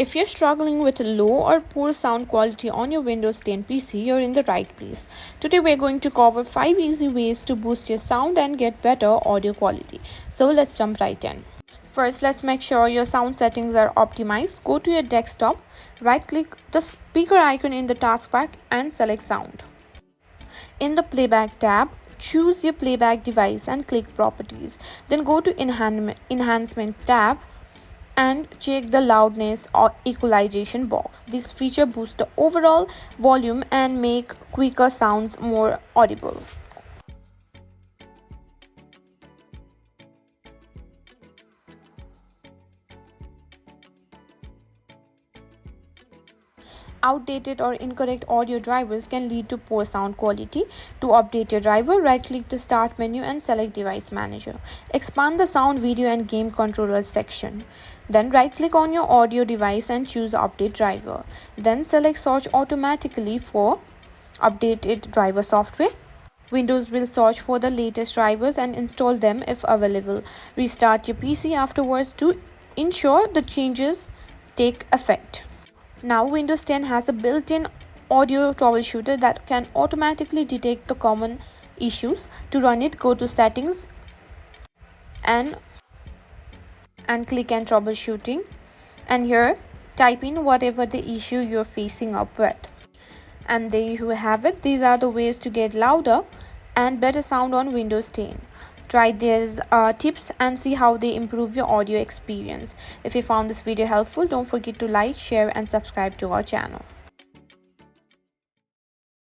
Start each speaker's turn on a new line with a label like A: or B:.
A: If you're struggling with low or poor sound quality on your Windows 10 PC, you're in the right place. Today we're going to cover 5 easy ways to boost your sound and get better audio quality. So let's jump right in. First, let's make sure your sound settings are optimized. Go to your desktop, right-click the speaker icon in the taskbar and select Sound. In the Playback tab, choose your playback device and click Properties. Then go to Enhancement tab and check the loudness or equalization box. This feature boosts the overall volume and make quicker sounds more audible. Outdated or incorrect audio drivers can lead to poor sound quality. To update your driver, right-click the Start menu and select Device Manager. Expand the Sound, Video and Game Controllers section. Then right-click on your audio device and choose Update Driver. Then select Search automatically for updated driver software. Windows will search for the latest drivers and install them if available. Restart your PC afterwards to ensure the changes take effect. Now, Windows 10 has a built-in audio troubleshooter that can automatically detect the common issues. To run it, go to Settings and click on Troubleshooting. And here, type in whatever the issue you're facing up with. And there you have it. These are the ways to get louder and better sound on Windows 10. Try these tips and see how they improve your audio experience. If you found this video helpful, don't forget to like, share and subscribe to our channel.